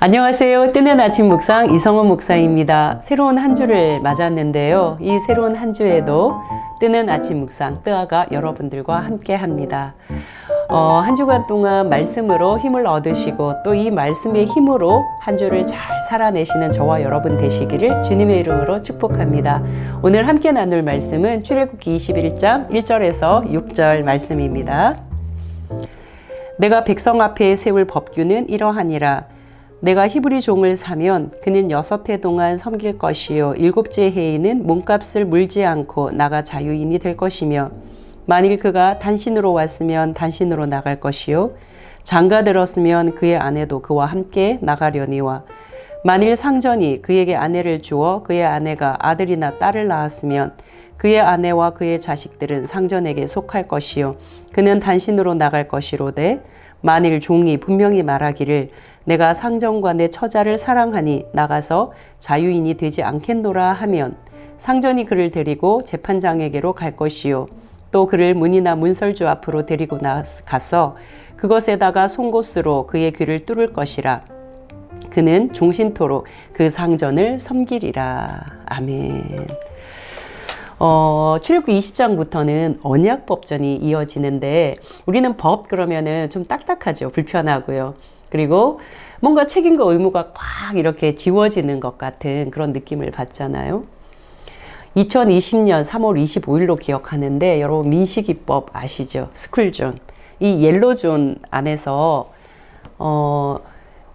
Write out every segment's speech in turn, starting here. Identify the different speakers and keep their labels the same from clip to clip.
Speaker 1: 안녕하세요. 뜨는 아침 묵상 이성원 목사입니다. 새로운 한 주를 맞았는데요. 이 새로운 한 주에도 뜨는 아침 묵상 뜨아가 여러분들과 함께 합니다. 한 주간 동안 말씀으로 힘을 얻으시고 또 이 말씀의 힘으로 한 주를 잘 살아내시는 저와 여러분 되시기를 주님의 이름으로 축복합니다. 오늘 함께 나눌 말씀은 출애굽기 21장 1절에서 6절 말씀입니다. 내가 백성 앞에 세울 법규는 이러하니라. 내가 히브리 종을 사면 그는 6해 동안 섬길 것이요 7째 해에는 몸값을 물지 않고 나가 자유인이 될 것이며 만일 그가 단신으로 왔으면 단신으로 나갈 것이요 장가 들었으면 그의 아내도 그와 함께 나가려니와 만일 상전이 그에게 아내를 주어 그의 아내가 아들이나 딸을 낳았으면 그의 아내와 그의 자식들은 상전에게 속할 것이요 그는 단신으로 나갈 것이로되 만일 종이 분명히 말하기를 내가 상전과 내 처자를 사랑하니 나가서 자유인이 되지 않겠노라 하면 상전이 그를 데리고 재판장에게로 갈 것이요 또 그를 문이나 문설주 앞으로 데리고 가서 그것에다가 송곳으로 그의 귀를 뚫을 것이라. 그는 종신토록 그 상전을 섬기리라. 아멘. 출애굽기 20장부터는 언약법전이 이어지는데 우리는 법 그러면은 좀 딱딱하죠. 불편하고요. 그리고 뭔가 책임과 의무가 꽉 이렇게 지워지는 것 같은 그런 느낌을 받잖아요. 2020년 3월 25일로 기억하는데 여러분 민식이법 아시죠? 스쿨존. 이 옐로존 안에서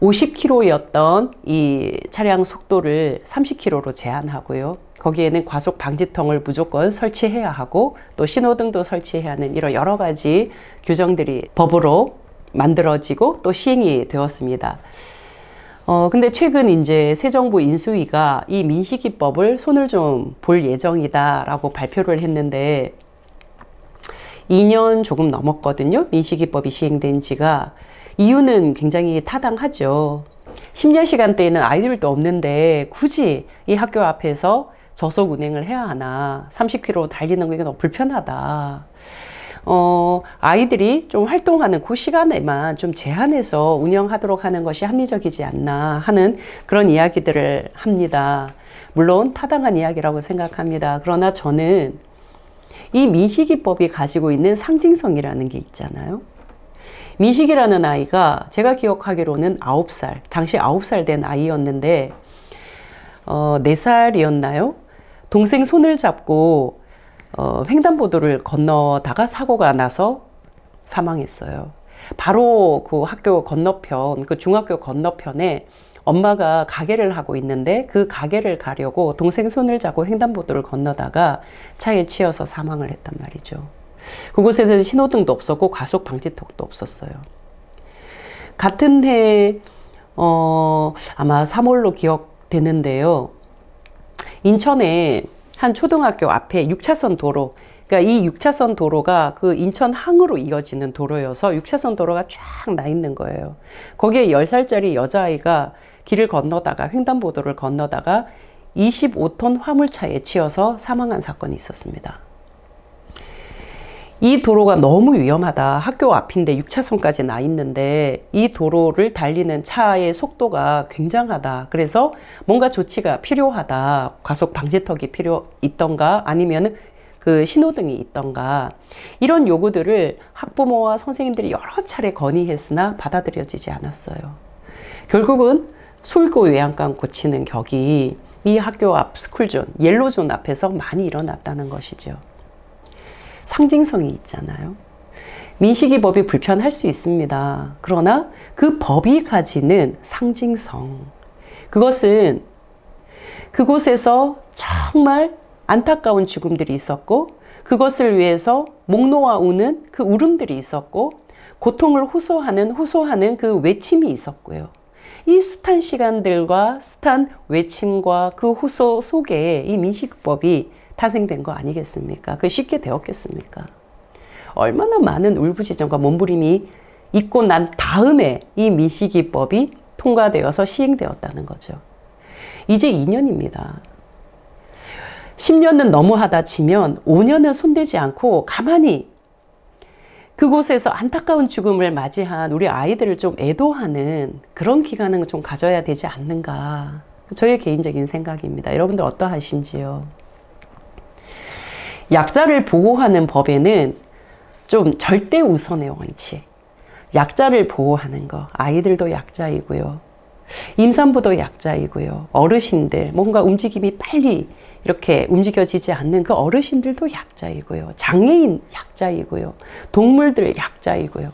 Speaker 1: 50km였던 이 차량 속도를 30km로 제한하고요. 거기에는 과속 방지턱을 무조건 설치해야 하고 또 신호등도 설치해야 하는 이런 여러 가지 규정들이 법으로 만들어지고 또 시행이 되었습니다. 근데 최근 이제 새 정부 인수위가 이 민식이법을 손을 좀 볼 예정이다라고 발표를 했는데 2년 조금 넘었거든요. 민식이법이 시행된 지가. 이유는 굉장히 타당하죠. 심야 시간대에는 아이들도 없는데 굳이 이 학교 앞에서 저속 운행을 해야 하나. 30km 달리는 게 너무 불편하다. 아이들이 좀 활동하는 그 시간에만 좀 제한해서 운영하도록 하는 것이 합리적이지 않나 하는 그런 이야기들을 합니다. 물론 타당한 이야기라고 생각합니다. 그러나 저는 이 민식이법이 가지고 있는 상징성이라는 게 있잖아요. 민식이라는 아이가 제가 기억하기로는 9살, 당시 9살 된 아이였는데 4살이었나요? 동생 손을 잡고 횡단보도를 건너다가 사고가 나서 사망했어요. 바로 그 학교 건너편, 그 중학교 건너편에 엄마가 가게를 하고 있는데 그 가게를 가려고 동생 손을 잡고 횡단보도를 건너다가 차에 치여서 사망을 했단 말이죠. 그곳에는 신호등도 없었고 과속 방지턱도 없었어요. 같은 해 아마 3월로 기억되는데요. 인천에 한 초등학교 앞에 6차선 도로, 그러니까 이 6차선 도로가 그 인천항으로 이어지는 도로여서 6차선 도로가 쫙 나 있는 거예요. 거기에 10살짜리 여자아이가 길을 건너다가 횡단보도를 건너다가 25톤 화물차에 치여서 사망한 사건이 있었습니다. 이 도로가 너무 위험하다. 학교 앞인데 6차선까지 나 있는데 이 도로를 달리는 차의 속도가 굉장하다. 그래서 뭔가 조치가 필요하다. 과속 방지턱이 필요 있던가 아니면 그 신호등이 있던가 이런 요구들을 학부모와 선생님들이 여러 차례 건의했으나 받아들여지지 않았어요. 결국은 솔고 외양간 고치는 격이 이 학교 앞 스쿨존, 옐로존 앞에서 많이 일어났다는 것이죠. 상징성이 있잖아요. 민식이법이 불편할 수 있습니다. 그러나 그 법이 가지는 상징성, 그것은 그곳에서 정말 안타까운 죽음들이 있었고 그것을 위해서 목 놓아 우는 그 울음들이 있었고 고통을 호소하는 그 외침이 있었고요. 이 숱한 시간들과 숱한 외침과 그 호소 속에 이 민식이법이 탄생된 거 아니겠습니까? 그게 쉽게 되었겠습니까? 얼마나 많은 울부짖음과 몸부림이 있고 난 다음에 이 민식이법이 통과되어서 시행되었다는 거죠. 이제 2년입니다. 10년은 너무하다 치면 5년은 손대지 않고 가만히 그곳에서 안타까운 죽음을 맞이한 우리 아이들을 좀 애도하는 그런 기간은 좀 가져야 되지 않는가. 저의 개인적인 생각입니다. 여러분들 어떠하신지요? 약자를 보호하는 법에는 좀 절대 우선의 원칙. 약자를 보호하는 거. 아이들도 약자이고요. 임산부도 약자이고요. 어르신들, 뭔가 움직임이 빨리 이렇게 움직여지지 않는 그 어르신들도 약자이고요. 장애인 약자이고요. 동물들 약자이고요.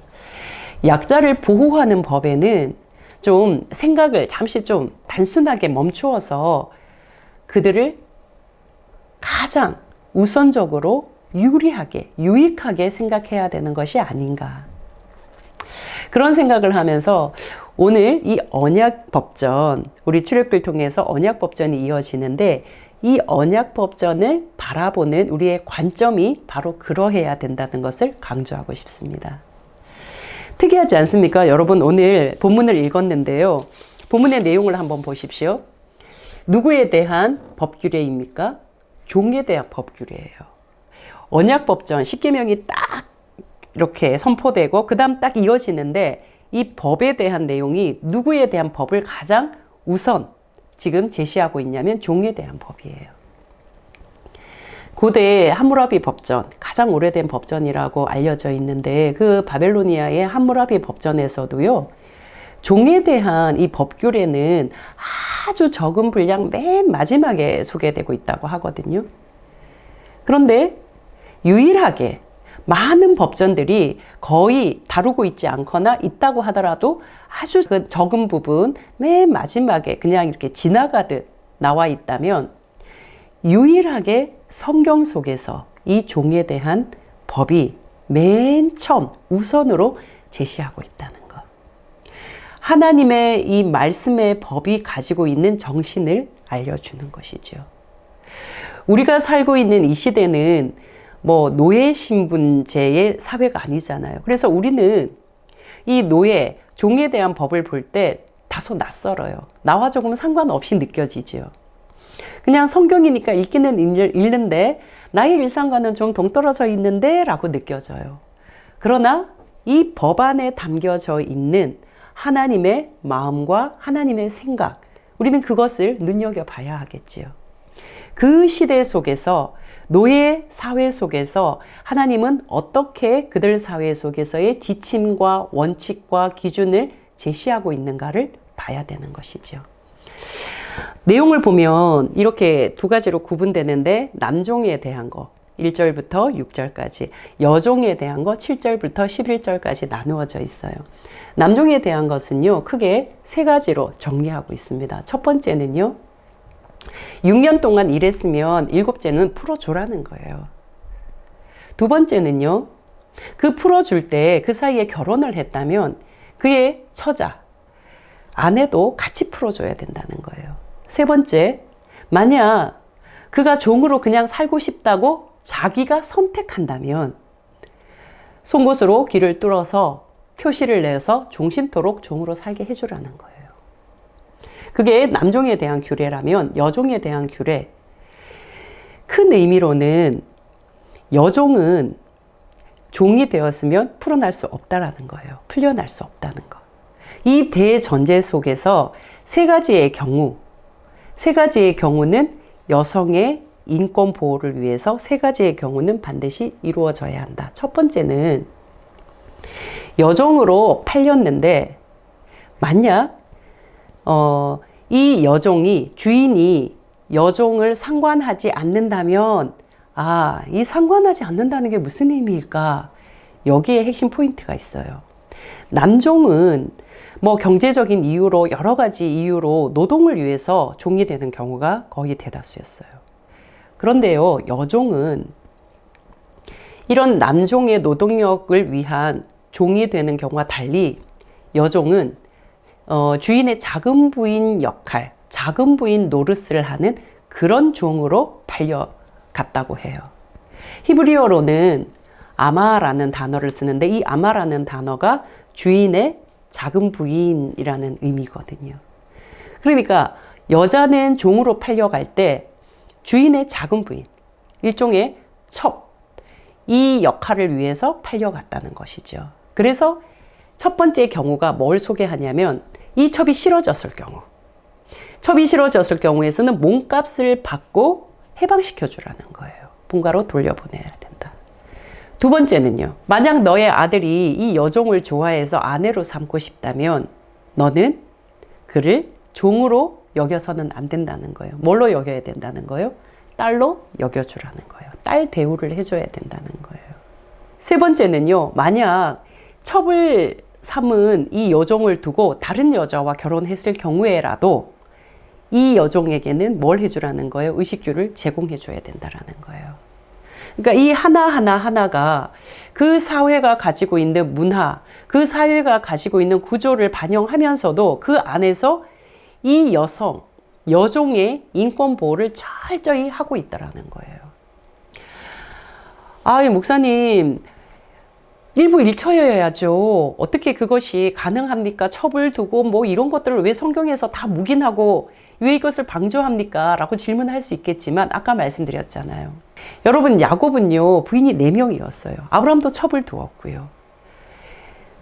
Speaker 1: 약자를 보호하는 법에는 좀 생각을 잠시 좀 단순하게 멈추어서 그들을 가장 우선적으로 유리하게, 유익하게 생각해야 되는 것이 아닌가. 그런 생각을 하면서 오늘 이 언약법전, 우리 출애굽기를 통해서 언약법전이 이어지는데 이 언약법전을 바라보는 우리의 관점이 바로 그러해야 된다는 것을 강조하고 싶습니다. 특이하지 않습니까? 여러분 오늘 본문을 읽었는데요. 본문의 내용을 한번 보십시오. 누구에 대한 법규례입니까? 종에 대한 법규례예요. 언약법전 10계명이 딱 이렇게 선포되고 그 다음 딱 이어지는데 이 법에 대한 내용이 누구에 대한 법을 가장 우선 지금 제시하고 있냐면 종에 대한 법이에요. 고대 함무라비 법전, 가장 오래된 법전이라고 알려져 있는데 그 바벨로니아의 함무라비 법전에서도요. 종에 대한 이 법규례는 아주 적은 분량 맨 마지막에 소개되고 있다고 하거든요. 그런데 유일하게 많은 법전들이 거의 다루고 있지 않거나 있다고 하더라도 아주 적은 부분 맨 마지막에 그냥 이렇게 지나가듯 나와 있다면 유일하게 성경 속에서 이 종에 대한 법이 맨 처음 우선으로 제시하고 있다는 것. 하나님의 이 말씀의 법이 가지고 있는 정신을 알려주는 것이죠. 우리가 살고 있는 이 시대는 뭐 노예 신분제의 사회가 아니잖아요. 그래서 우리는 이 노예, 종에 대한 법을 볼 때 다소 낯설어요. 나와 조금 상관없이 느껴지죠. 그냥 성경이니까 읽기는 읽는데 나의 일상과는 좀 동떨어져 있는데 라고 느껴져요. 그러나 이 법 안에 담겨져 있는 하나님의 마음과 하나님의 생각, 우리는 그것을 눈여겨봐야 하겠지요. 그 시대 속에서 노예 사회 속에서 하나님은 어떻게 그들 사회 속에서의 지침과 원칙과 기준을 제시하고 있는가를 봐야 되는 것이죠. 내용을 보면 이렇게 두 가지로 구분되는데 남종에 대한 거 1절부터 6절까지, 여종에 대한 거 7절부터 11절까지 나누어져 있어요. 남종에 대한 것은요, 크게 세 가지로 정리하고 있습니다. 첫 번째는요, 6년 동안 일했으면 7째는 풀어줘라는 거예요. 두 번째는요, 그 풀어줄 때 그 사이에 결혼을 했다면 그의 처자, 아내도 같이 풀어줘야 된다는 거예요. 세 번째, 만약 그가 종으로 그냥 살고 싶다고 자기가 선택한다면 송곳으로 귀를 뚫어서 표시를 내서 종신토록 종으로 살게 해주라는 거예요. 그게 남종에 대한 규례라면 여종에 대한 규례, 큰 의미로는 여종은 종이 되었으면 풀어날 수 없다라는 거예요. 풀려날 수 없다는 거. 이 대전제 속에서 세 가지의 경우는 여성의 인권 보호를 위해서 세 가지의 경우는 반드시 이루어져야 한다. 첫 번째는 여종으로 팔렸는데 만약 이 여종이 주인이 여종을 상관하지 않는다면 이 상관하지 않는다는 게 무슨 의미일까? 여기에 핵심 포인트가 있어요. 남종은 뭐 경제적인 이유로 여러 가지 이유로 노동을 위해서 종이 되는 경우가 거의 대다수였어요. 그런데요, 여종은 이런 남종의 노동력을 위한 종이 되는 경우와 달리 여종은 주인의 작은 부인 역할, 작은 부인 노릇을 하는 그런 종으로 팔려갔다고 해요. 히브리어로는 아마라는 단어를 쓰는데 이 아마라는 단어가 주인의 작은 부인이라는 의미거든요. 그러니까 여자는 종으로 팔려갈 때 주인의 작은 부인, 일종의 첩, 이 역할을 위해서 팔려갔다는 것이죠. 그래서 첫 번째 경우가 뭘 소개하냐면 이 첩이 싫어졌을 경우. 첩이 싫어졌을 경우에서는 몸값을 받고 해방시켜 주라는 거예요. 본가로 돌려보내야 된다. 두 번째는요. 만약 너의 아들이 이 여종을 좋아해서 아내로 삼고 싶다면 너는 그를 종으로 여겨서는 안 된다는 거예요. 뭘로 여겨야 된다는 거예요? 딸로 여겨주라는 거예요. 딸 대우를 해줘야 된다는 거예요. 세 번째는요. 만약 첩을 삼은 이 여종을 두고 다른 여자와 결혼했을 경우에라도 이 여종에게는 뭘 해주라는 거예요? 의식주를 제공해줘야 된다는 거예요. 그러니까 이 하나가 그 사회가 가지고 있는 문화, 그 사회가 가지고 있는 구조를 반영하면서도 그 안에서 이 여종의 인권 보호를 철저히 하고 있다라는 거예요. 목사님, 일부일처여야죠. 어떻게 그것이 가능합니까? 첩을 두고 뭐 이런 것들을 왜 성경에서 다 묵인하고 왜 이것을 방조합니까? 라고 질문할 수 있겠지만 아까 말씀드렸잖아요. 여러분, 야곱은요, 부인이 4명이었어요. 아브라함도 첩을 두었고요.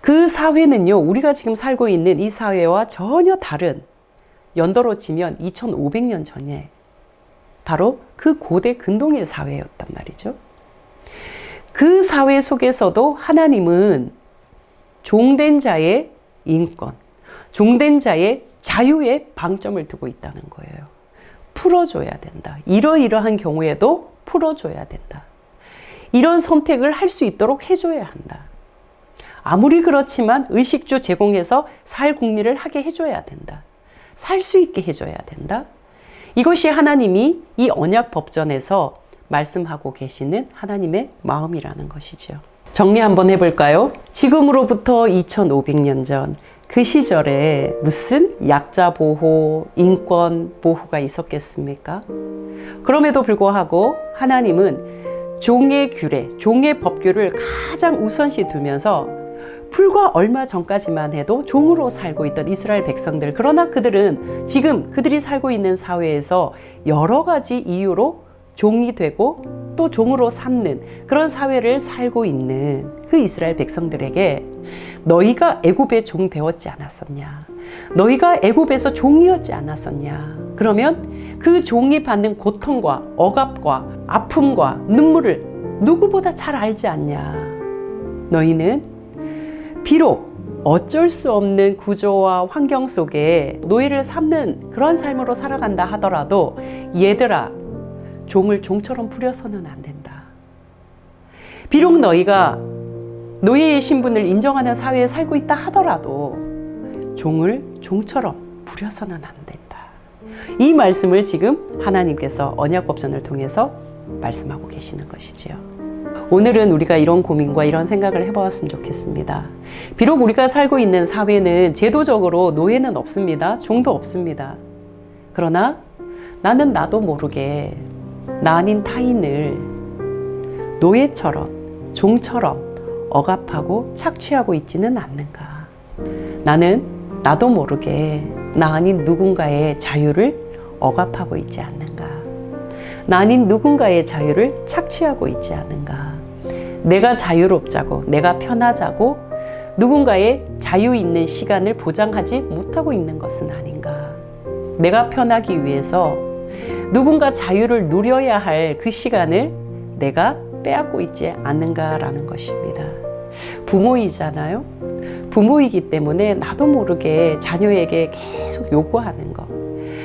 Speaker 1: 그 사회는요, 우리가 지금 살고 있는 이 사회와 전혀 다른, 연도로 치면 2500년 전에 바로 그 고대 근동의 사회였단 말이죠. 그 사회 속에서도 하나님은 종된 자의 인권, 종된 자의 자유에 방점을 두고 있다는 거예요. 풀어줘야 된다. 이러이러한 경우에도 풀어줘야 된다. 이런 선택을 할 수 있도록 해줘야 한다. 아무리 그렇지만 의식주 제공해서 살 궁리를 하게 해줘야 된다. 살 수 있게 해줘야 된다. 이것이 하나님이 이 언약 법전에서 말씀하고 계시는 하나님의 마음이라는 것이죠. 정리 한번 해볼까요? 지금으로부터 2500년 전 그 시절에 무슨 약자 보호, 인권 보호가 있었겠습니까? 그럼에도 불구하고 하나님은 종의 규례, 종의 법규를 가장 우선시 두면서 불과 얼마 전까지만 해도 종으로 살고 있던 이스라엘 백성들, 그러나 그들은 지금 그들이 살고 있는 사회에서 여러 가지 이유로 종이 되고 또 종으로 삼는 그런 사회를 살고 있는 그 이스라엘 백성들에게 너희가 애굽의 종 되었지 않았었냐? 너희가 애굽에서 종이었지 않았었냐? 그러면 그 종이 받는 고통과 억압과 아픔과 눈물을 누구보다 잘 알지 않냐? 너희는 비록 어쩔 수 없는 구조와 환경 속에 노예를 삼는 그런 삶으로 살아간다 하더라도 얘들아, 종을 종처럼 부려서는 안 된다. 비록 너희가 노예의 신분을 인정하는 사회에 살고 있다 하더라도 종을 종처럼 부려서는 안 된다. 이 말씀을 지금 하나님께서 언약법전을 통해서 말씀하고 계시는 것이지요. 오늘은 우리가 이런 고민과 이런 생각을 해보았으면 좋겠습니다. 비록 우리가 살고 있는 사회는 제도적으로 노예는 없습니다. 종도 없습니다. 그러나 나는 나도 모르게 나 아닌 타인을 노예처럼, 종처럼 억압하고 착취하고 있지는 않는가. 나는 나도 모르게 나 아닌 누군가의 자유를 억압하고 있지 않는가. 나 아닌 누군가의 자유를 착취하고 있지 않은가. 내가 자유롭자고, 내가 편하자고 누군가의 자유 있는 시간을 보장하지 못하고 있는 것은 아닌가. 내가 편하기 위해서 누군가 자유를 누려야 할 그 시간을 내가 빼앗고 있지 않는가라는 것입니다. 부모이잖아요. 부모이기 때문에 나도 모르게 자녀에게 계속 요구하는 것.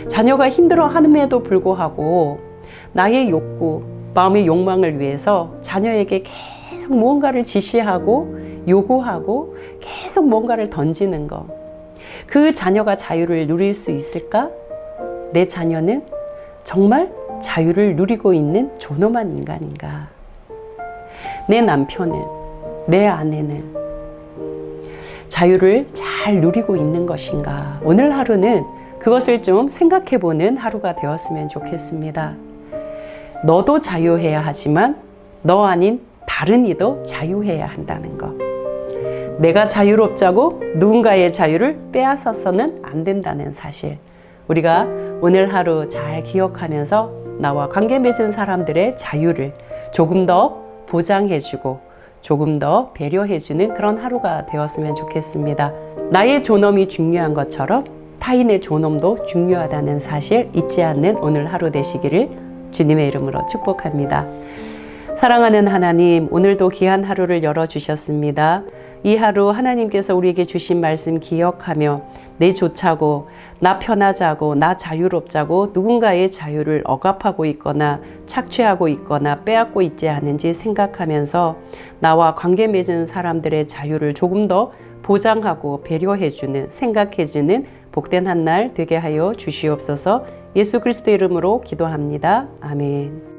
Speaker 1: 자녀가 힘들어함에도 불구하고 나의 욕구, 마음의 욕망을 위해서 자녀에게 계속 무언가를 지시하고 요구하고 계속 뭔가를 던지는 것. 그 자녀가 자유를 누릴 수 있을까? 내 자녀는 정말 자유를 누리고 있는 존엄한 인간인가? 내 남편은, 내 아내는 자유를 잘 누리고 있는 것인가? 오늘 하루는 그것을 좀 생각해보는 하루가 되었으면 좋겠습니다. 너도 자유해야 하지만 너 아닌 다른 이도 자유해야 한다는 것. 내가 자유롭자고 누군가의 자유를 빼앗아서는 안 된다는 사실. 우리가 오늘 하루 잘 기억하면서 나와 관계 맺은 사람들의 자유를 조금 더 보장해주고 조금 더 배려해주는 그런 하루가 되었으면 좋겠습니다. 나의 존엄이 중요한 것처럼 타인의 존엄도 중요하다는 사실 잊지 않는 오늘 하루 되시기를 주님의 이름으로 축복합니다. 사랑하는 하나님, 오늘도 귀한 하루를 열어주셨습니다. 이 하루 하나님께서 우리에게 주신 말씀 기억하며 내 좋자고, 나 편하자고, 나 자유롭자고 누군가의 자유를 억압하고 있거나 착취하고 있거나 빼앗고 있지 않은지 생각하면서 나와 관계 맺은 사람들의 자유를 조금 더 보장하고 배려해주는, 생각해주는 복된 한 날 되게 하여 주시옵소서. 예수 그리스도 이름으로 기도합니다. 아멘.